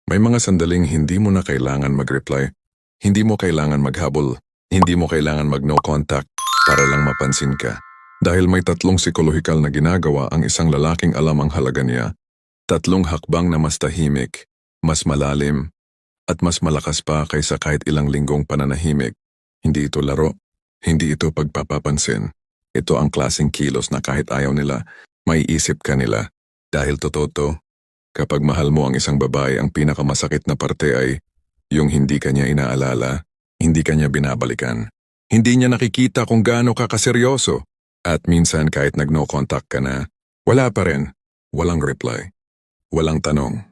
May mga sandaling hindi mo na kailangan mag-reply, hindi mo kailangan maghabol, hindi mo kailangan mag-no contact para lang mapansin ka. Dahil may tatlong psikolohikal na ginagawa ang isang lalaking alam ang halaga niya, tatlong hakbang na mas tahimik, mas malalim, at mas malakas pa kaysa kahit ilang linggong pananahimik. Hindi ito laro, hindi ito pagpapapansin. Ito ang klaseng kilos na kahit ayaw nila, may isip ka nila. Dahil totoo to, kapag mahal mo ang isang babae, ang pinakamasakit na parte ay yung hindi kanya inaalala, hindi kanya binabalikan. Hindi niya nakikita kung gaano ka kaseryoso. At minsan kahit nag-no contact ka na, wala pa rin. Walang reply. Walang tanong.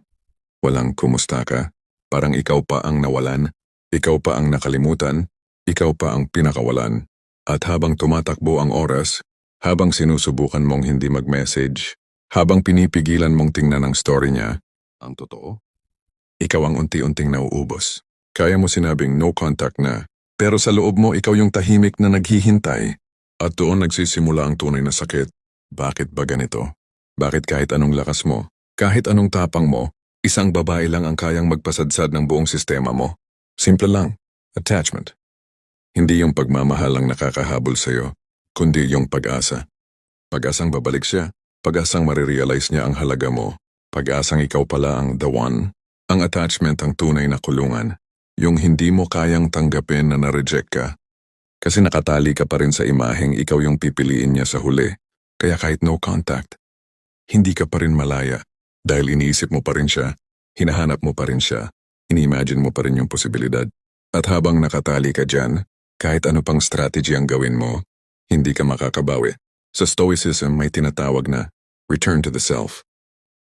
Walang kumusta ka. Parang ikaw pa ang nawalan. Ikaw pa ang nakalimutan. Ikaw pa ang pinakawalan. At habang tumatakbo ang oras, habang sinusubukan mong hindi mag-message, habang pinipigilan mong tingnan ang story niya, ang totoo, ikaw ang unti-unting nauubos. Kaya mo sinabing no contact na, pero sa loob mo ikaw yung tahimik na naghihintay. At doon nagsisimula ang tunay na sakit. Bakit ba ganito? Bakit kahit anong lakas mo, kahit anong tapang mo, isang babae lang ang kayang magpasadsad ng buong sistema mo? Simple lang, attachment. Hindi yung pagmamahal ang nakakahabol sa'yo, kundi yung pag-asa. Pag-asang babalik siya, pag-asang marirealize niya ang halaga mo, pag-asang ikaw pala ang the one. Ang attachment ang tunay na kulungan, yung hindi mo kayang tanggapin na na-reject ka. Kasi nakatali ka pa rin sa imaheng ikaw yung pipiliin niya sa huli, kaya kahit no contact, hindi ka pa rin malaya. Dahil iniisip mo pa rin siya, hinahanap mo pa rin siya, ini-imagine mo pa rin yung posibilidad. At habang nakatali ka dyan, kahit ano pang strategy ang gawin mo, hindi ka makakabawi. Sa Stoicism may tinatawag na return to the self.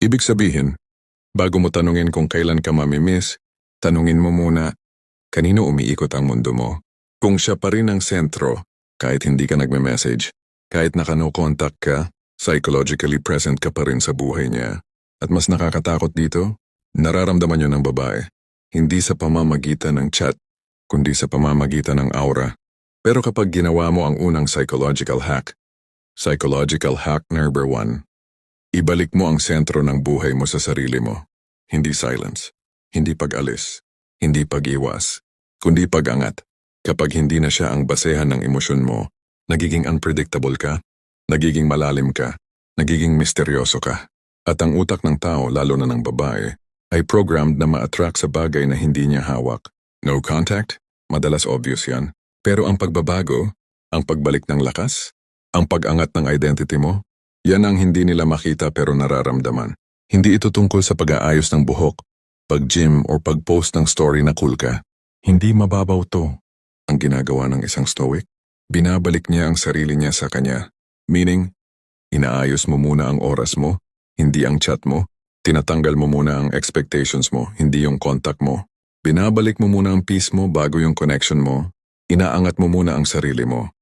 Ibig sabihin, bago mo tanungin kung kailan ka mamimiss, tanungin mo muna, kanino umiikot ang mundo mo? Kung siya pa rin ang sentro, kahit hindi ka nagme-message, kahit naka-no contact ka, psychologically present ka pa rin sa buhay niya. At mas nakakatakot dito, nararamdaman yun ng babae. Hindi sa pamamagitan ng chat, kundi sa pamamagitan ng aura. Pero kapag ginawa mo ang unang psychological hack number 1, ibalik mo ang sentro ng buhay mo sa sarili mo. Hindi silence, hindi pag-alis, hindi pag-iwas, kundi pag-angat. Kapag hindi na siya ang basehan ng emosyon mo, nagiging unpredictable ka, nagiging malalim ka, nagiging misteryoso ka. At ang utak ng tao, lalo na ng babae, ay programmed na ma-attract sa bagay na hindi niya hawak. No contact? Madalas obvious yan. Pero ang pagbabago, ang pagbalik ng lakas, ang pag-angat ng identity mo, yan ang hindi nila makita pero nararamdaman. Hindi ito tungkol sa pag-aayos ng buhok, pag-gym o pag-post ng story na cool ka. Hindi mababaw to. Ang ginagawa ng isang stoic, binabalik niya ang sarili niya sa kanya. Meaning, inaayos mo muna ang oras mo, hindi ang chat mo. Tinatanggal mo muna ang expectations mo, hindi yung contact mo. Binabalik mo muna ang peace mo bago yung connection mo. Inaangat mo muna ang sarili mo,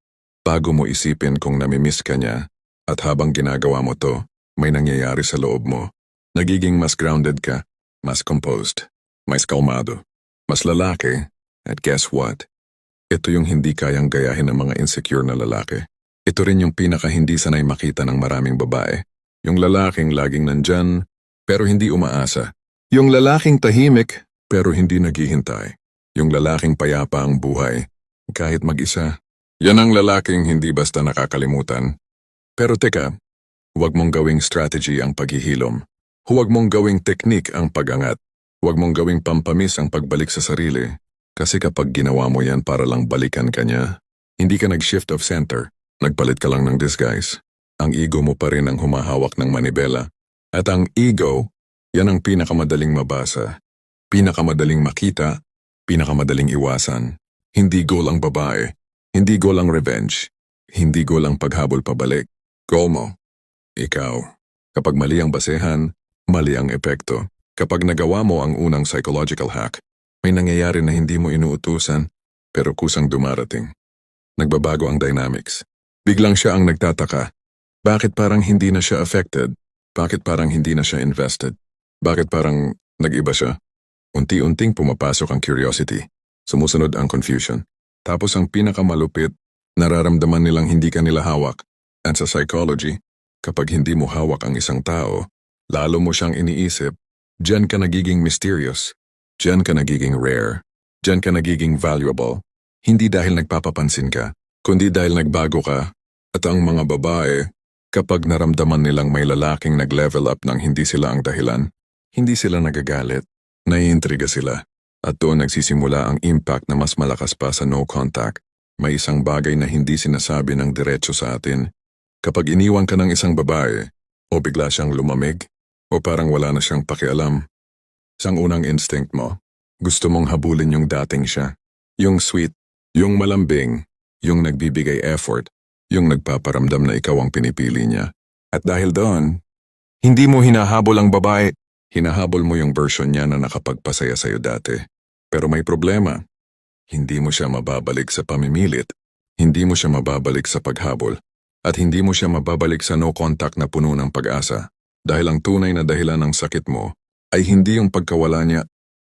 bago mo isipin kung namimiss ka niya. At habang ginagawa mo to, may nangyayari sa loob mo. Nagiging mas grounded ka, mas composed, mas kalmado, mas lalaki. At guess what? Ito yung hindi kayang gayahin ng mga insecure na lalaki. Ito rin yung pinaka hindi sanay makita ng maraming babae. Yung lalaking laging nandyan, pero hindi umaasa. Yung lalaking tahimik, pero hindi naghihintay. Yung lalaking payapa ang buhay, kahit mag-isa. Yan ang lalaking hindi basta nakakalimutan. Pero teka, huwag mong gawing strategy ang paghihilom. Huwag mong gawing teknik ang pag-angat. Huwag mong gawing pampamis ang pagbalik sa sarili. Kasi kapag ginawa mo yan para lang balikan ka niya, hindi ka nag-shift of center, nagpalit ka lang ng disguise. Ang ego mo pa rin ang humahawak ng manibela. At ang ego, yan ang pinakamadaling mabasa, pinakamadaling makita, pinakamadaling iwasan. Hindi goal ang babae, hindi goal ang revenge, hindi goal ang paghabol pabalik. Goal mo, ikaw. Kapag mali ang basehan, mali ang epekto. Kapag nagawa mo ang unang psychological hack, may nangyayari na hindi mo inuutusan, pero kusang dumarating. Nagbabago ang dynamics. Biglang siya ang nagtataka. Bakit parang hindi na siya affected? Bakit parang hindi na siya invested? Bakit parang nag-iba siya? Unti-unting pumapasok ang curiosity. Sumusunod ang confusion. Tapos ang pinakamalupit, nararamdaman nilang hindi ka nila hawak. And sa psychology, kapag hindi mo hawak ang isang tao, lalo mo siyang iniisip, Diyan ka nagiging mysterious. Diyan ka nagiging rare. Diyan ka nagiging valuable. Hindi dahil nagpapapansin ka, kundi dahil nagbago ka. At ang mga babae, kapag naramdaman nilang may lalaking nag-level up nang hindi sila ang dahilan, hindi sila nagagalit, naiintriga sila. At doon nagsisimula ang impact na mas malakas pa sa no contact. May isang bagay na hindi sinasabi ng diretso sa atin. Kapag iniwan ka ng isang babae, o bigla siyang lumamig, o parang wala na siyang pakialam, isang unang instinct mo, gusto mong habulin yung dating siya. Yung sweet, yung malambing, yung nagbibigay effort, yung nagpaparamdam na ikaw ang pinipili niya. At dahil doon, hindi mo hinahabol ang babae, hinahabol mo yung version niya na nakapagpasaya sa'yo dati. Pero may problema. Hindi mo siya mababalik sa pamimilit, hindi mo siya mababalik sa paghabol, at hindi mo siya mababalik sa no contact na puno ng pag-asa. Dahil ang tunay na dahilan ng sakit mo ay hindi yung pagkawala niya,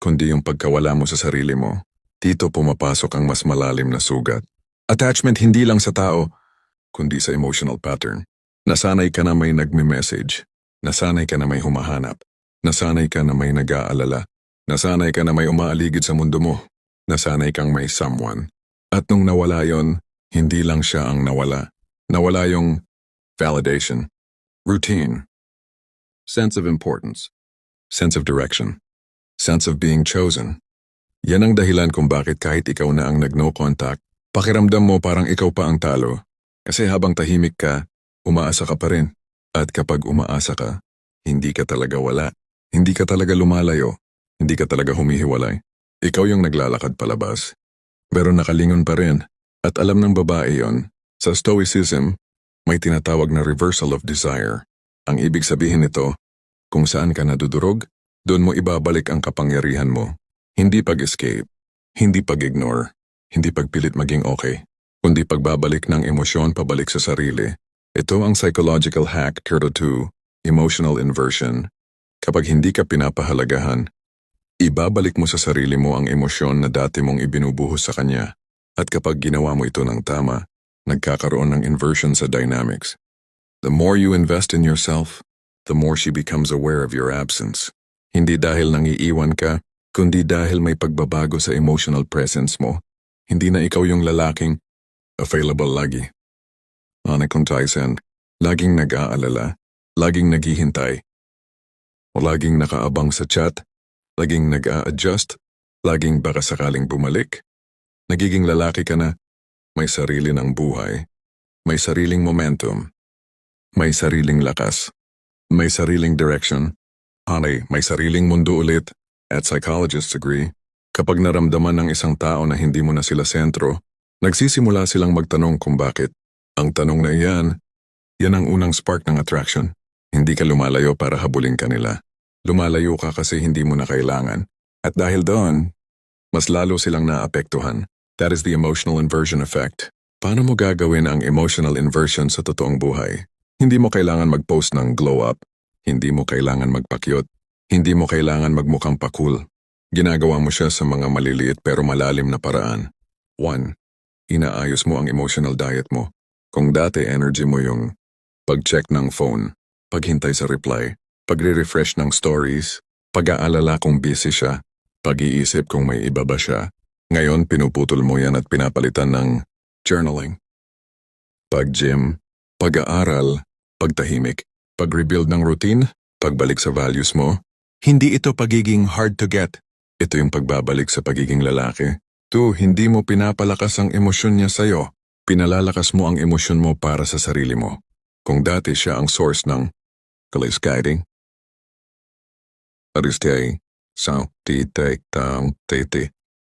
kundi yung pagkawala mo sa sarili mo. Dito pumapasok ang mas malalim na sugat. Attachment hindi lang sa tao, kundi sa emotional pattern. Nasanay ka na may nagme-message, nasanay ka na may humahanap, nasanay ka na may nag-aalala, nasanay ka na may umaaligid sa mundo mo, nasanay kang may someone. At nung nawala yon, hindi lang siya ang nawala. Nawala yung validation, routine, sense of importance, sense of direction, sense of being chosen. Yan ang dahilan kung bakit kahit ikaw na ang nag-no contact, pakiramdam mo parang ikaw pa ang talo. Kasi habang tahimik ka, umaasa ka pa rin. At kapag umaasa ka, hindi ka talaga wala. Hindi ka talaga lumalayo. Hindi ka talaga humihiwalay. Ikaw yung naglalakad palabas. Pero nakalingon pa rin. At alam ng babae yon. Sa Stoicism, may tinatawag na reversal of desire. Ang ibig sabihin nito, kung saan ka nadudurog, doon mo ibabalik ang kapangyarihan mo. Hindi pag-escape, hindi pag-ignore, hindi pagpilit maging okay, kundi pagbabalik ng emosyon pabalik sa sarili. Ito ang psychological hack Turtle 2, emotional inversion. Kapag hindi ka pinapahalagahan, ibabalik mo sa sarili mo ang emosyon na dati mong ibinubuhos sa kanya. At kapag ginawa mo ito ng tama, nagkakaroon ng inversion sa dynamics. The more you invest in yourself, the more she becomes aware of your absence. Hindi dahil nangiiwan ka, kundi dahil may pagbabago sa emotional presence mo. Hindi na ikaw yung lalaking available lagi. Anekon Tyson, laging nag-aalala, laging naghihintay, o laging nakaabang sa chat, laging nag-a-adjust, laging baka sakaling bumalik. Nagiging lalaki ka na, may sarili ng buhay, may sariling momentum, may sariling lakas, may sariling direction, may sariling mundo ulit. At psychologists agree, kapag naramdaman ng isang tao na hindi mo na sila sentro, nagsisimula silang magtanong kung bakit. Ang tanong na yan ang unang spark ng attraction. Hindi ka lumalayo para habulin ka nila. Lumalayo ka kasi hindi mo na kailangan. At dahil doon, mas lalo silang naapektuhan. That is the emotional inversion effect. Paano mo gagawin ang emotional inversion sa totoong buhay? Hindi mo kailangan mag-post ng glow up. Hindi mo kailangan magpakyot. Hindi mo kailangan magmukhang pa-cool. Ginagawa mo siya sa mga maliliit pero malalim na paraan. 1. Inaayos mo ang emotional diet mo. Kung dati energy mo yung pag-check ng phone, paghintay sa reply, pagre-refresh ng stories, pag-aalala kung busy siya, pag-iisip kung may iba ba siya, ngayon pinuputol mo yan at pinapalitan ng journaling, pag-gym, pag-aaral, pagtahimik, pag-rebuild ng routine, pagbalik sa values mo. Hindi ito pagiging hard to get. Ito yung pagbabalik sa pagiging lalaki. 2. Hindi mo pinapalakas ang emosyon niya sa'yo. Pinalalakas mo ang emosyon mo para sa sarili mo. Kung dati siya ang source ng guiding, aristay, sound,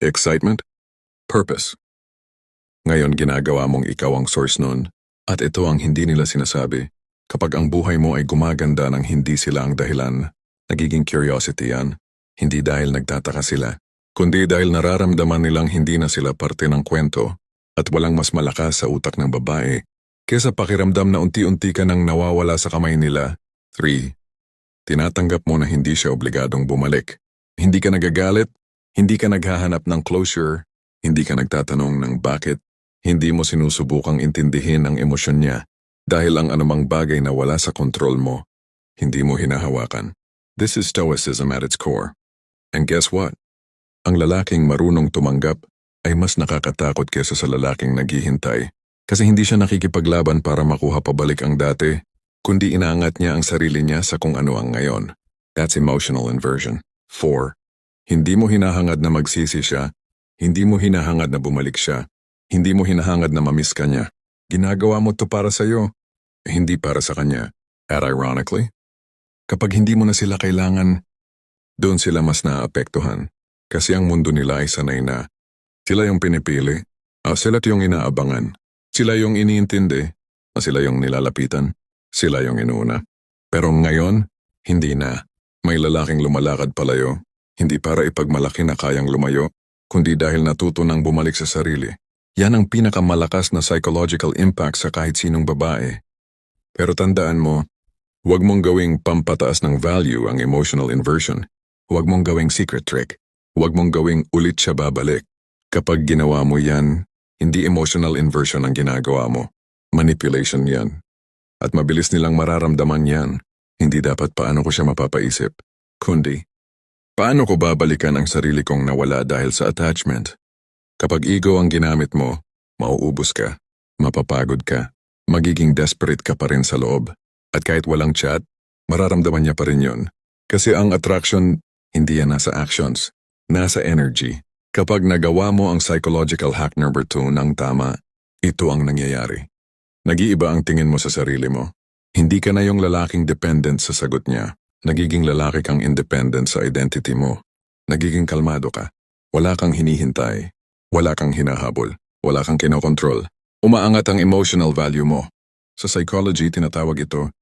excitement, purpose. Ngayon ginagawa mong ikaw ang source nun. At ito ang hindi nila sinasabi. Kapag ang buhay mo ay gumaganda nang hindi sila ang dahilan, nagiging curiosity yan. Hindi dahil nagtataka sila, kundi dahil nararamdaman nilang hindi na sila parte ng kwento at walang mas malakas sa utak ng babae kesa pakiramdam na unti-unti ka nang nawawala sa kamay nila. 3. Tinatanggap mo na hindi siya obligadong bumalik. Hindi ka nagagalit, hindi ka naghahanap ng closure, hindi ka nagtatanong ng bakit, hindi mo sinusubukang intindihin ang emosyon niya dahil ang anumang bagay na wala sa kontrol mo, hindi mo hinahawakan. This is stoicism at its core. And guess what? Ang lalaking marunong tumanggap ay mas nakakatakot kesa sa lalaking naghihintay. Kasi hindi siya nakikipaglaban para makuha pabalik ang dati, kundi inaangat niya ang sarili niya sa kung ano ang ngayon. That's emotional inversion. 4. Hindi mo hinahangad na magsisi siya, hindi mo hinahangad na bumalik siya, hindi mo hinahangad na mamiss ka niya. Ginagawa mo to para sa'yo, hindi para sa kanya. At ironically, kapag hindi mo na sila kailangan, doon sila mas naapektuhan. Kasi ang mundo nila ay sanay na. Sila yung pinipili, sila yung inaabangan. Sila yung iniintindi, sila yung nilalapitan, sila yung inuuna. Pero ngayon, hindi na. May lalaking lumalakad palayo, hindi para ipagmalaki na kayang lumayo, kundi dahil natuto nang bumalik sa sarili. Yan ang pinakamalakas na psychological impact sa kahit sinong babae. Pero tandaan mo, huwag mong gawing pampataas ng value ang emotional inversion. Huwag mong gawing secret trick. Huwag mong gawing ulit siya babalik. Kapag ginawa mo yan, hindi emotional inversion ang ginagawa mo. Manipulation yan. At mabilis nilang mararamdaman yan. Hindi dapat paano ko siya mapapaisip. Kundi, paano ko babalikan ang sarili kong nawala dahil sa attachment? Kapag ego ang ginamit mo, mauubos ka, mapapagod ka, magiging desperate ka pa rin sa loob. At kahit walang chat, mararamdaman niya pa rin yun. Kasi ang attraction, hindi yan nasa actions, nasa energy. Kapag nagawa mo ang psychological hack number 2 ng tama, ito ang nangyayari. Nag-iiba ang tingin mo sa sarili mo. Hindi ka na yung lalaking dependent sa sagot niya. Nagiging lalaki kang independent sa identity mo. Nagiging kalmado ka. Wala kang hinihintay. Wala kang hinahabol. Wala kang kinokontrol. Umaangat ang emotional value mo. Sa psychology, tinatawag ito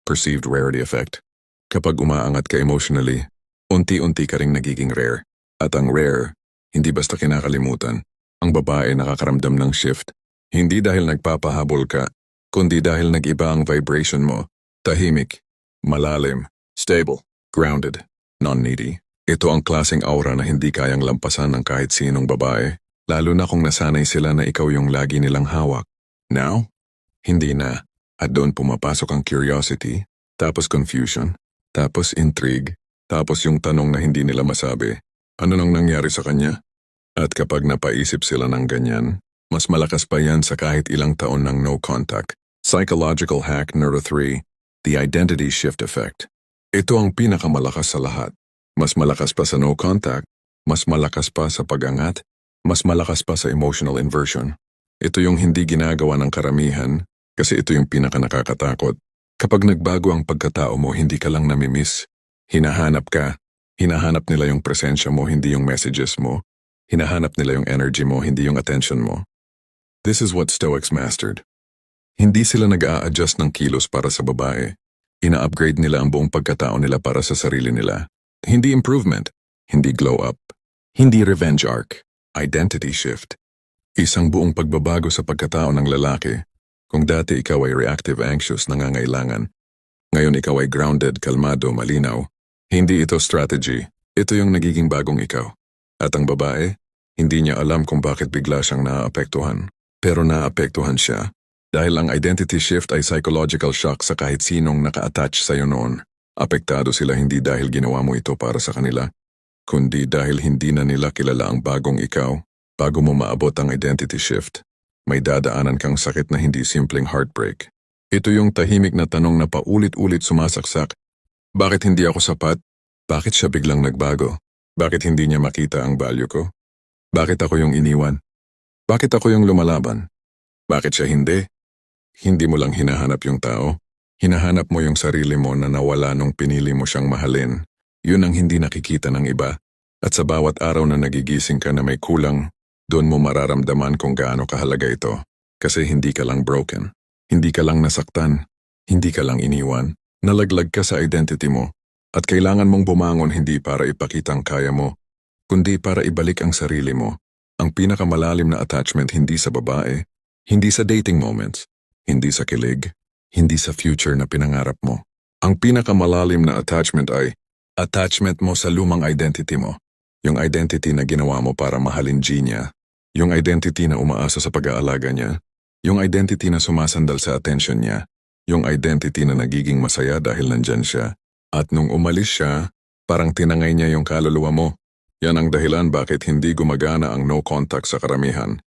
perceived rarity effect. Kapag umaangat ka emotionally, unti-unti ka ring nagiging rare. At ang rare, hindi basta kinakalimutan. Ang babae nakakaramdam ng shift. Hindi dahil nagpapahabol ka, kundi dahil nag-iba ang vibration mo. Tahimik, malalim, stable, grounded, non-needy. Ito ang klaseng aura na hindi kayang lampasan ng kahit sinong babae, lalo na kung nasanay sila na ikaw yung lagi nilang hawak. Now, hindi na. At doon pumapasok ang curiosity, tapos confusion, tapos intrigue, tapos yung tanong na hindi nila masabi. Ano nang nangyari sa kanya? At kapag napaisip sila ng ganyan, mas malakas pa yan sa kahit ilang taon ng no contact. Psychological hack number 3, the identity shift effect. Ito ang pinakamalakas sa lahat. Mas malakas pa sa no contact, mas malakas pa sa pag-angat, mas malakas pa sa emotional inversion. Ito yung hindi ginagawa ng karamihan, kasi ito yung pinakanakakatakot. Kapag nagbago ang pagkatao mo, hindi ka lang namimiss. Hinahanap ka. Hinahanap nila yung presensya mo, hindi yung messages mo. Hinahanap nila yung energy mo, hindi yung attention mo. This is what Stoics mastered. Hindi sila nag-a-adjust ng kilos para sa babae. Ina-upgrade nila ang buong pagkatao nila para sa sarili nila. Hindi improvement, hindi glow up, hindi revenge arc, identity shift. Isang buong pagbabago sa pagkatao ng lalaki. Kung dati ikaw ay reactive anxious, nangangailangan. Ngayon ikaw ay grounded, kalmado, malinaw. Hindi ito strategy, ito yung nagiging bagong ikaw. At ang babae, hindi niya alam kung bakit bigla siyang naaapektuhan. Pero naaapektuhan siya dahil ang identity shift ay psychological shock sa kahit sinong naka-attach sa'yo noon. Apektado sila hindi dahil ginawa mo ito para sa kanila, kundi dahil hindi na nila kilala ang bagong ikaw. Bago mo maabot ang identity shift, may dadaanan kang sakit na hindi simpleng heartbreak. Ito yung tahimik na tanong na paulit-ulit sumasaksak. Bakit hindi ako sapat? Bakit siya biglang nagbago? Bakit hindi niya makita ang value ko? Bakit ako yung iniwan? Bakit ako yung lumalaban? Bakit siya hindi? Hindi mo lang hinahanap yung tao. Hinahanap mo yung sarili mo na nawala nung pinili mo siyang mahalin. Yun ang hindi nakikita ng iba. At sa bawat araw na nagigising ka na may kulang, doon mo mararamdaman kung gaano kahalaga ito. Kasi hindi ka lang broken. Hindi ka lang nasaktan. Hindi ka lang iniwan. Nalaglag ka sa identity mo. At kailangan mong bumangon hindi para ipakitang kaya mo, kundi para ibalik ang sarili mo. Ang pinakamalalim na attachment hindi sa babae, hindi sa dating moments, hindi sa kilig, hindi sa future na pinangarap mo. Ang pinakamalalim na attachment ay attachment mo sa lumang identity mo. Yung identity na ginawa mo para mahalin G niya. Yung identity na umaasa sa pag-aalaga niya. Yung identity na sumasandal sa attention niya. Yung identity na nagiging masaya dahil nandyan siya. At nung umalis siya, parang tinangay niya yung kaluluwa mo. Yan ang dahilan bakit hindi gumagana ang no contact sa karamihan.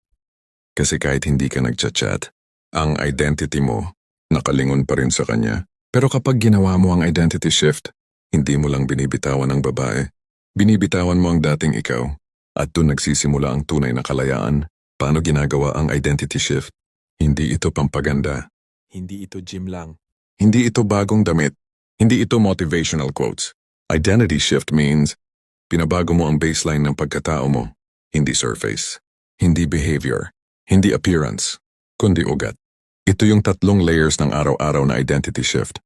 Kasi kahit hindi ka nagchat-chat, ang identity mo nakalingon pa rin sa kanya. Pero kapag ginawa mo ang identity shift, hindi mo lang binibitawan ang babae. Binibitawan mo ang dating ikaw. At doon nagsisimula ang tunay na kalayaan. Paano ginagawa ang identity shift? Hindi ito pampaganda. Hindi ito gym lang. Hindi ito bagong damit. Hindi ito motivational quotes. Identity shift means pinabago mo ang baseline ng pagkatao mo. Hindi surface. Hindi behavior. Hindi appearance. Kundi ugat. Ito yung 3 layers ng araw-araw na identity shift.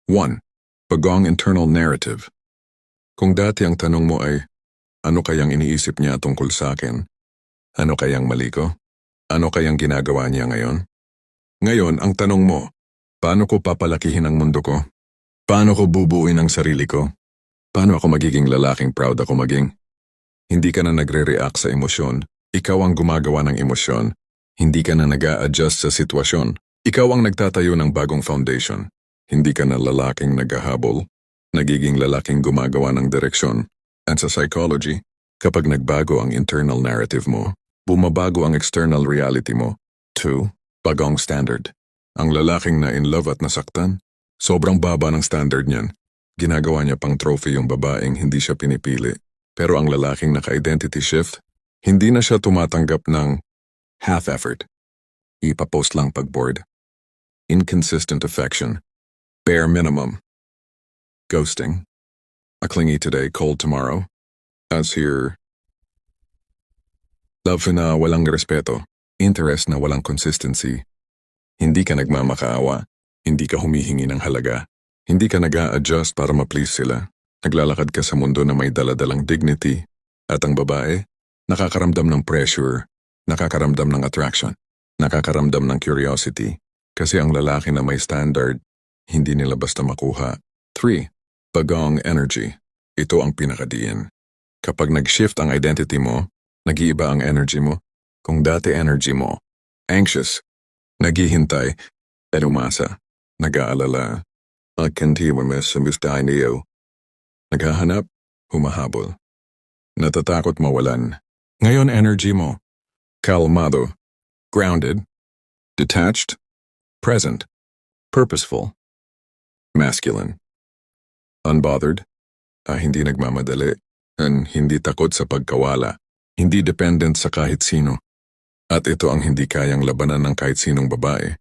1. Bagong internal narrative. Kung dati ang tanong mo ay, ano kayang iniisip niya tungkol sa akin? Ano kayang mali ko? Ano kayang ginagawa niya ngayon? Ngayon, ang tanong mo, paano ko papalakihin ang mundo ko? Paano ko bubuuin ang sarili ko? Paano ako magiging lalaking proud ako maging? Hindi ka na nagre-react sa emosyon. Ikaw ang gumagawa ng emosyon. Hindi ka na nag-a-adjust sa sitwasyon. Ikaw ang nagtatayo ng bagong foundation. Hindi ka na lalaking naghahabol. Nagiging lalaking gumagawa ng direksyon. At sa psychology, kapag nagbago ang internal narrative mo, bumabago ang external reality mo. 2. Bagong standard. Ang lalaking na in love at nasaktan, sobrang baba ng standard niyan. Ginagawa niya pang trophy yung babaeng hindi siya pinipili. Pero ang lalaking naka-identity shift, hindi na siya tumatanggap ng half effort. Ipapost lang pag bored. Inconsistent affection. Bare minimum. Ghosting. A clingy today, cold tomorrow. As here. Love na walang respeto. Interest na walang consistency. Hindi ka nagmamakaawa. Hindi ka humihingi ng halaga. Hindi ka nag-a-adjust para ma-please sila. Naglalakad ka sa mundo na may daladalang dignity. At ang babae, nakakaramdam ng pressure, nakakaramdam ng attraction, nakakaramdam ng curiosity. Kasi ang lalaki na may standard, hindi nila basta makuha. 3. Bagong energy. Ito ang pinakadiin. Kapag nag-shift ang identity mo, nag-iiba ang energy mo. Kung dati energy mo, anxious, naghihintay, at umasa, nag-aalala, nagkantiwamis sa mustay niyo, naghahanap, humahabol, natatakot mawalan. Ngayon energy mo, kalmado, grounded, detached, present, purposeful, masculine, unbothered, hindi nagmamadali, and hindi takot sa pagkawala, hindi dependent sa kahit sino. At ito ang hindi kayang labanan ng kahit sinong babae.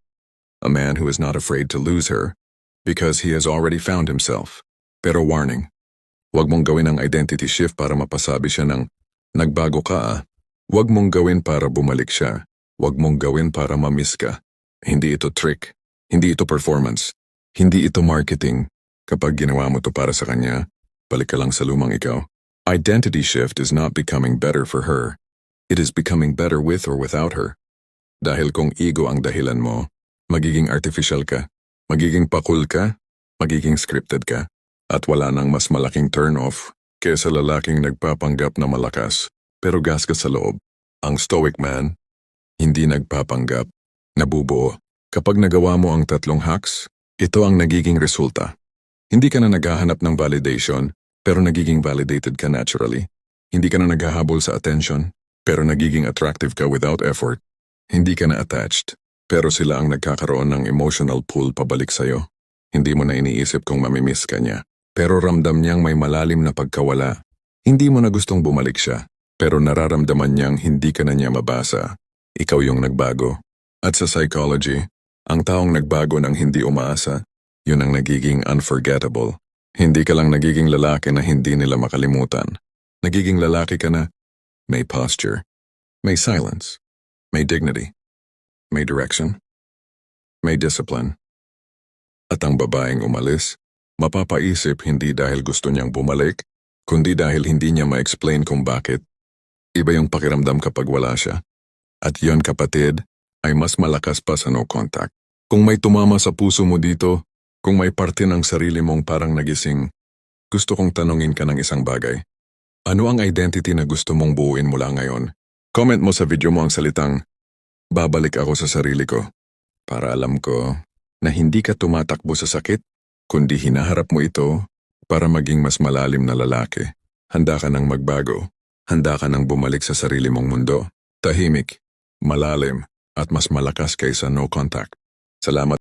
A man who is not afraid to lose her because he has already found himself. Pero warning, huwag mong gawin ang identity shift para mapasabi siya ng, nagbago ka ah. Huwag mong gawin para bumalik siya. Huwag mong gawin para ma-miss ka. Hindi ito trick. Hindi ito performance. Hindi ito marketing. Kapag ginawa mo to para sa kanya, balik ka lang sa lumang ikaw. Identity shift is not becoming better for her. It is becoming better with or without her. Dahil kung ego ang dahilan mo, magiging artificial ka, magiging pakul ka, magiging scripted ka, at wala nang mas malaking turn-off kesa lalaking nagpapanggap na malakas, pero gasgas sa loob. Ang stoic man, hindi nagpapanggap, nabubuo. Kapag nagawa mo ang 3 hacks, ito ang nagiging resulta. Hindi ka na naghahanap ng validation, pero nagiging validated ka naturally. Hindi ka na naghahabol sa attention, pero nagiging attractive ka without effort. Hindi ka na attached, pero sila ang nagkakaroon ng emotional pull pabalik sa'yo. Hindi mo na iniisip kung mamimiss ka niya, pero ramdam niyang may malalim na pagkawala. Hindi mo na gustong bumalik siya, pero nararamdaman niyang hindi ka na niya mabasa. Ikaw yung nagbago. At sa psychology, ang taong nagbago ng hindi umaasa, yun ang nagiging unforgettable. Hindi ka lang nagiging lalaki na hindi nila makalimutan. Nagiging lalaki ka na may posture, may silence, may dignity, may direction, may discipline. At ang babaeng umalis, mapapaisip hindi dahil gusto niyang bumalik, kundi dahil hindi niya ma-explain kung bakit. Iba yung pakiramdam kapag wala siya. At yon kapatid, ay mas malakas pa sa no contact. Kung may tumama sa puso mo dito, kung may parte ng sarili mong parang nagising, gusto kong tanungin ka ng isang bagay. Ano ang identity na gusto mong buuin mula ngayon? Comment mo sa video mo ang salitang, babalik ako sa sarili ko. Para alam ko na hindi ka tumatakbo sa sakit, kundi hinaharap mo ito para maging mas malalim na lalaki. Handa ka nang magbago. Handa ka nang bumalik sa sarili mong mundo. Tahimik, malalim, at mas malakas kaysa no contact. Salamat.